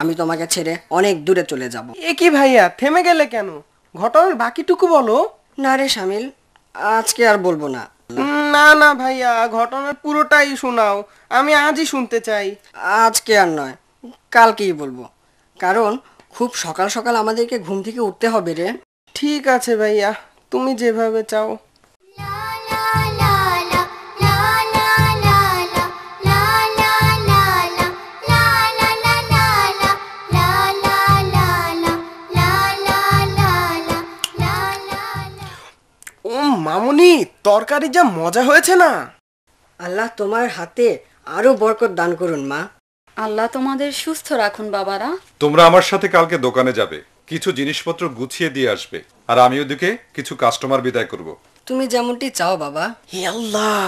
আমি তোমাকে ছেড়ে অনেক দূরে চলে যাব। এ কি ভাইয়া, থেমে গেলে কেন? ঘটনার বাকিটুকু বলো। না রে শামিল, আজকে আর বলবো না। না না ভাইয়া, ঘটনার পুরোটাই শোনাও, আমি আজই শুনতে চাই। আজকে আর নয়, কালকেই বলবো, কারণ খুব সকাল সকাল আমাদেরকে ঘুম থেকে উঠতে হবে রে। ঠিক আছে ভাইয়া, তুমি যেভাবে চাও। ও মামুনি, তরকারি যা মজা হয়েছে না! আল্লাহ তোমার হাতে আরো বরকত দান করুন মা। আল্লাহ তোমাদের সুস্থ রাখুন বাবারা। তোমরা আমার সাথে কালকে দোকানে যাবে, কিছু জিনিসপত্র গুছিয়ে দিয়ে আসবে, আর আমি ওদিকে কিছু কাস্টমার বিদায় করব। তুমি যেমনটি চাও বাবা। হে আল্লাহ,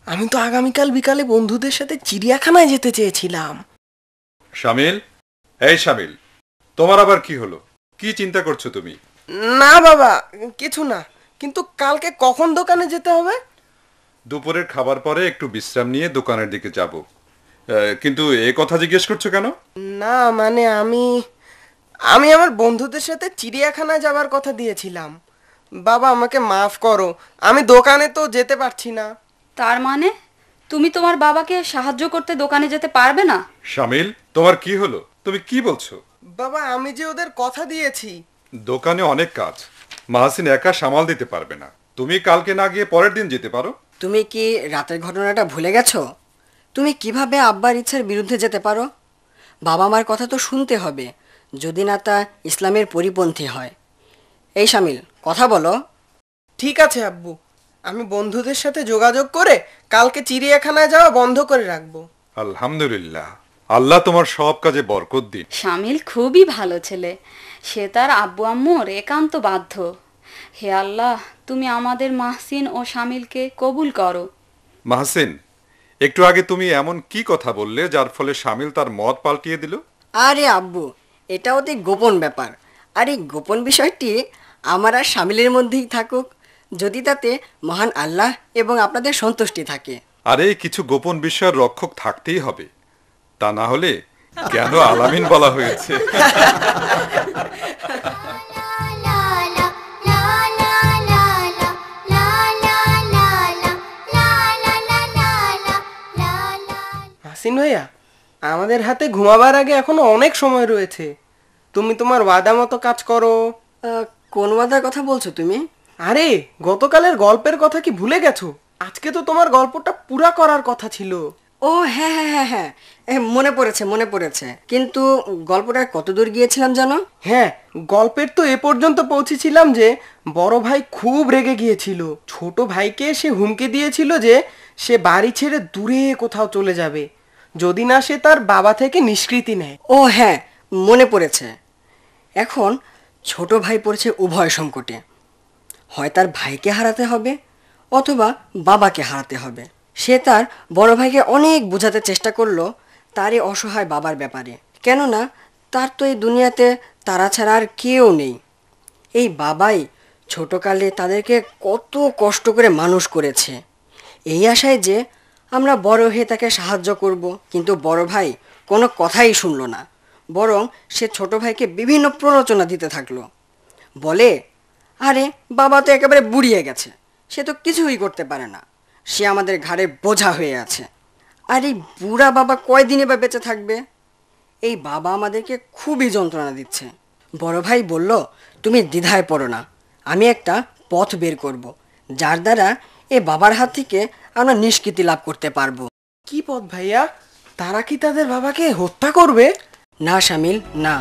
আমি তো আগামীকাল বিকালে বন্ধুদের সাথে চিড়িয়াখানায় যেতে চেয়েছিলাম। শামিল, এই শামিল, তোমার আবার কি হলো? কি চিন্তা করছো তুমি? না বাবা, কিছু না, কিন্তু কালকে কখন দোকানে যেতে হবে? দুপুরের খাবার পরে একটু বিশ্রাম নিয়ে দোকানের দিকে যাব। কিন্তু এ কথা জিজ্ঞেস করছো কেন? না মানে আমি আমার বন্ধুদের সাথে চিড়িয়াখানায় যাবার কথা দিয়েছিলাম। বাবা আমাকে মাফ করো, আমি দোকানে তো যেতে পারছি না। তার মানে তুমি তোমার বাবাকে সাহায্য করতে দোকানে যেতে পারবে না? শামিল, তোমার কি হলো? তুমি কি বলছো? বাবা আমি যে ওদের কথা দিয়েছি। দোকানে অনেক কাজ, মাহাসিন একা সামাল দিতে পারবে না। তুমি কালকে না গিয়ে পরের দিন যেতে পারো। তুমি কি রাতের ঘটনাটা ভুলে গেছো? তুমি কিভাবে আব্বার ইচ্ছার বিরুদ্ধে যেতে পারো? বাবা মার কথা তো শুনতে হবে, যদি না তা ইসলামের পরিপন্থী হয়। এই শামিল, কথা বলো। ঠিক আছে আব্বু, আমি বন্ধুদের সাথে যোগাযোগ করে কালকে চিড়িয়াখানায় যাওয়া বন্ধ করে রাখবো। আলহামদুলিল্লাহ, আল্লাহ তোমার সব কাজে বরকত দিন। শামিল খুবই ভালো ছেলে, সে তার আব্বু আম্মুর একান্ত বাধ্য। হে আল্লাহ, তুমি আমাদের মাহসিন ও শামিলকে কবুল করো। মাহসিন, একটু আগে তুমি এমন কি কথা বললে যার ফলে শামিল তার মত পাল্টিয়ে দিল? আরে আব্বু, এটা অতি গোপন ব্যাপার, আর এই গোপন বিষয়টি আমার আর শামিলের মধ্যেই থাকুক, যদি তাতে মহান আল্লাহ এবং আপনাদের সন্তুষ্টি থাকে। আরে কিছু গোপন বিষয়ের রক্ষক থাকতেই হবে, তা না হলে কেন আলামিন বলা হয়েছে? হাসিন ভাইয়া, আমাদের হাতে ঘুমাবার আগে এখনো অনেক সময় রয়েছে, তুমি তোমার ওয়াদা মতো কাজ করো। কোন ওয়াদার কথা বলছো তুমি? আরে গতকালের গল্পের কথা কি ভুলে গেছো? আজকে তো তোমার গল্পটা পুরা করার কথা ছিল। ও হ্যাঁ হ্যাঁ হ্যাঁ হ্যাঁ, মনে পড়েছে মনে পড়েছে, কিন্তু গল্পটা কত দূর গিয়েছিলাম জানো? হ্যাঁ, গল্পের তো এ পর্যন্ত পৌঁছেছিলাম যে বড় ভাই খুব রেগে গিয়েছিল, ছোট ভাইকে সে হুমকি দিয়েছিল যে সে বাড়ি ছেড়ে দূরে কোথাও চলে যাবে যদি না সে তার বাবা থেকে নিষ্কৃতি নেয়। ও হ্যাঁ, মনে পড়েছে। এখন ছোট ভাই পড়েছে উভয় সংকটে, হয় তার ভাইকে হারাতে হবে অথবা বাবাকে হারাতে হবে। সে তার বড় ভাইকে অনেক বোঝাতে চেষ্টা করলো তার এই অসহায় বাবার ব্যাপারে, কেননা তার তো এই দুনিয়াতে তারা ছাড়া আর কেউ নেই। এই বাবাই ছোটকালে তাদেরকে কত কষ্ট করে মানুষ করেছে, এই আশায় যে আমরা বড় হয়ে তাকে সাহায্য করব। কিন্তু বড় ভাই কোনো কথাই শুনলো না, বরং সে ছোট ভাইকে বিভিন্ন প্ররোচনা দিতে থাকলো। বলে, আরে বাবা তো একেবারে বুড়িয়ে গেছে, সে তো কিছুই করতে পারে না, সে আমাদের ঘাড়ে বোঝা হয়ে আছে। আর এই বুড়া বাবা কয়দিনে বা বেঁচে থাকবে? এই বাবা আমাদেরকে খুবই যন্ত্রণা দিচ্ছে। বড় ভাই বলল, তুমি দ্বিধায় পড়ো না, আমি একটা পথ বের করব, যার দ্বারা এ বাবার হাত থেকে আমরা নিষ্কৃতি লাভ করতে পারবো। কি পথ ভাইয়া? তারা কি তাদের বাবাকে হত্যা করবে? না শামিল, না,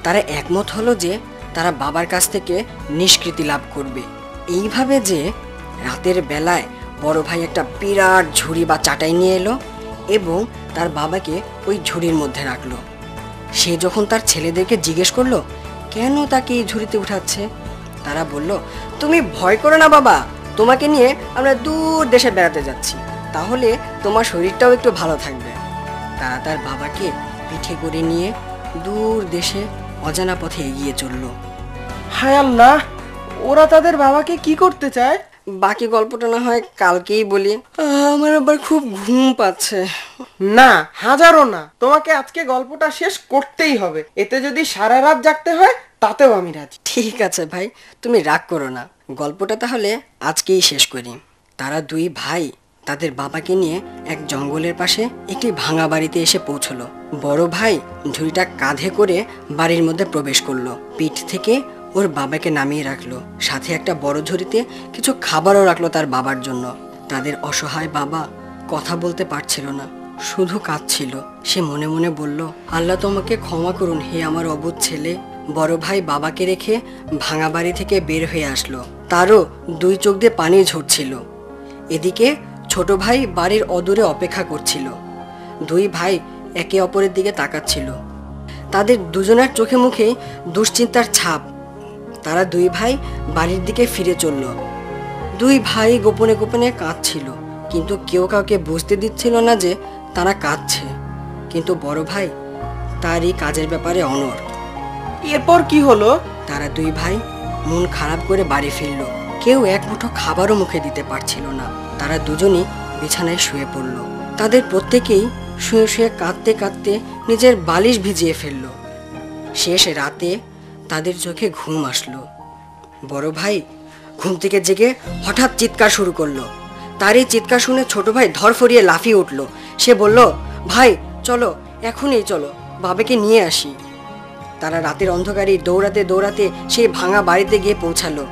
তারা একমত হলো যে তারা বাবার কাছ থেকে নিষ্কৃতি লাভ করবে এইভাবে যে রাতের বেলায় বড় ভাই একটা বিরাট ঝুড়ি বা চাটাই নিয়ে এলো এবং তার বাবাকে ওই ঝুড়ির মধ্যে রাখলো। সে যখন তার ছেলেদেরকে জিজ্ঞেস করলো কেন তাকে এই ঝুড়িতে উঠাচ্ছে, তারা বলল, তুমি ভয় করো না বাবা, তোমাকে নিয়ে আমরা দূর দেশে বেড়াতে যাচ্ছি, তাহলে তোমার শরীরটাও একটু ভালো থাকবে। তারা তার বাবাকে পিঠে করে নিয়ে দূর দেশে অজানা পথে এগিয়ে চলল। হায় আল্লাহ, ওরা তাদের বাবাকে কি করতে চায়? বাকি গল্পটা না হয় কালকেই বলি। আমার আবার খুব ঘুম পাচ্ছে। না, হাজারও না, তোমাকে আজকে গল্পটা শেষ করতেই হবে। এতে যদি সারা রাত জাগতে হয় তাতেও আমি রাজি। ঠিক আছে ভাই, তুমি রাগ করো না, গল্পটা তাহলে আজকেই শেষ করি। তারা দুই ভাই তাদের বাবাকে নিয়ে এক জঙ্গলের পাশে একটি ভাঙা বাড়িতে এসে পৌঁছলো। বড় ভাই ঝুড়িটা কাঁধে করে বাড়ির মধ্যে প্রবেশ করলো, পিঠ থেকে ওর বাবাকে নামিয়ে রাখলো, সাথে একটা বড় ঝুড়িতে কিছু খাবারও রাখলো তার বাবার জন্য। তাদের অসহায় বাবা কথা বলতে পারছিল না, শুধু কাঁদছিল। সে মনে মনে বলল, আল্লাহ তোমাকে ক্ষমা করুন হে আমার অবুঝ ছেলে। বড় ভাই বাবাকে রেখে ভাঙা বাড়ি থেকে বের হয়ে আসলো, তারও দুই চোখ দিয়ে পানি ঝরছিল। এদিকে ছোট ভাই বাড়ির অদূরে অপেক্ষা করছিল। দুই ভাই একে অপরের দিকে তাকাচ্ছিল, তাদের দুজনের চোখে মুখে দুশ্চিন্তার ছাপ। তারা দুই ভাই বাড়ির দিকে ফিরে চলল। দুই ভাই গোপনে গোপনে কাঁদছিল, কিন্তু কেউ কাউকে বুঝতে দিচ্ছিল না যে তারা কাঁদছে। কিন্তু বড় ভাই তার এই কাজের ব্যাপারে অনড়। এরপর কি হলো? তারা দুই ভাই মন খারাপ করে বাড়ি ফিরল। কেউ এক মুঠো খাবারও মুখে দিতে পারছিল না। তারা দুজনই বিছানায় শুয়ে পড়ল। তাদের প্রত্যেকেই শুয়ে শুয়ে কাঁদতে কাঁদতে নিজের বালিশ ভিজিয়ে ফেলল। শেষ রাতে তাদের চোখে ঘুম আসলো। বড় ভাই ঘুম থেকে জেগে হঠাৎ চিৎকার শুরু করলো। তার এই চিৎকার শুনে ছোট ভাই ধরফরিয়ে লাফিয়ে উঠল। সে বলল, ভাই চলো, এখনই চলো, বাবাকে নিয়ে আসি। তারা রাতের অন্ধকারে দৌড়াতে দৌড়াতে সেই ভাঙা বাড়িতে গিয়ে পৌঁছালো,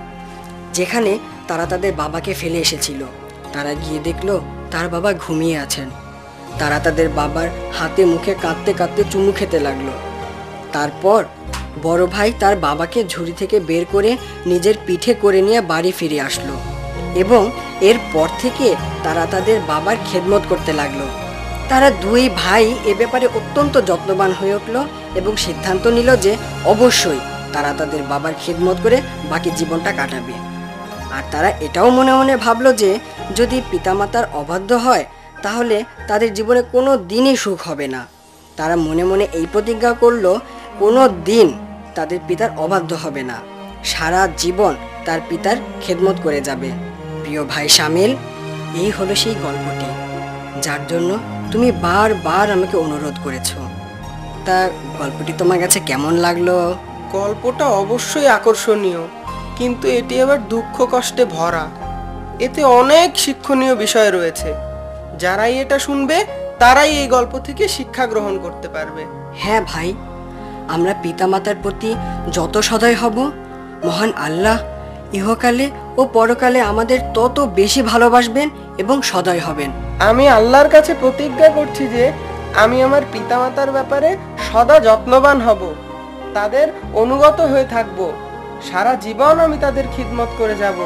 যেখানে তারা তাদের বাবাকে ফেলে এসেছিল। তারা গিয়ে দেখলো তার বাবা ঘুমিয়ে আছেন। তারা তাদের বাবার হাতে মুখে কাঁদতে কাঁদতে চুমু খেতে লাগলো। তারপর বড় ভাই তার বাবাকে ঝুড়ি থেকে বের করে নিজের পিঠে করে নিয়ে বাড়ি ফিরে আসলো, এবং এরপর থেকে তারা তাদের বাবার খেদমত করতে লাগলো। তারা দুই ভাই এ ব্যাপারে অত্যন্ত যত্নবান হয়ে উঠল এবং সিদ্ধান্ত নিল যে অবশ্যই তারা তাদের বাবার খেদমত করে বাকি জীবনটা কাটাবে। আর তারা এটাও মনে মনে ভাবলো যে যদি পিতামাতার অবাধ্য হয় তাহলে তাদের জীবনে কোনো দিনই সুখ হবে না। তারা মনে মনে এই প্রতিজ্ঞা করলো, কোনো দিন তাদের পিতার অবাধ্য হবে না, সারা জীবন তার পিতার খেদমত করে যাবে। প্রিয় ভাই শামিল, এই হলো সেই গল্পটি যার জন্য তুমি বারবার আমাকে অনুরোধ করেছো। তা গল্পটি তোমার কাছে কেমন লাগলো? গল্পটা অবশ্যই আকর্ষণীয়, কিন্তু এটি আবার দুঃখ কষ্টে ভরা। এতে অনেক শিক্ষণীয় বিষয় রয়েছে। যারাই এটা শুনবে তারাই এই গল্প থেকে শিক্ষা গ্রহণ করতে পারবে। হ্যাঁ ভাই, আমরা পিতামাতার প্রতি যত সদয় হব, মহান আল্লাহ ইহকালে ও পরকালে আমাদের তত বেশি ভালোবাসবেন এবং সদয় হবেন। আমি আল্লাহর কাছে প্রতিজ্ঞা করছি যে আমি আমার পিতামাতার ব্যাপারে সদা যত্নবান হব, তাদের অনুগত হয়ে থাকব, সারা জীবন আমি তাদের খিদমত করে যাব।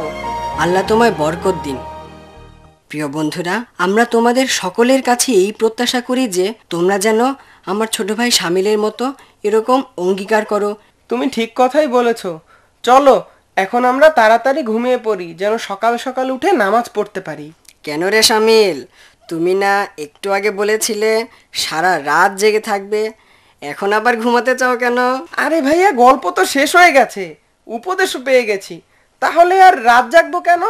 আল্লাহ তোমায় বরকত দিন। প্রিয় বন্ধুরা, আমরা তোমাদের সকলের কাছে এই প্রত্যাশা করি যে তোমরা যেন আমার ছোট ভাই শামিলের মতো এরকম অঙ্গীকার করো। তুমি ঠিক কথাই বলেছো। চলো এখন আমরা তাড়াতাড়ি ঘুমিয়ে পড়ি, যেন সকাল সকাল উঠে নামাজ পড়তে পারি। কেন রে শামিল, তুমি না একটু আগে বলেছিলে সারা রাত জেগে থাকবে, এখন আবার ঘুমাতে চাও কেন? আরে ভাইয়া, গল্প তো শেষ হয়ে গেছে, উপদেশও পেয়ে গেছি, তাহলে আর রাত জাগবো কেন?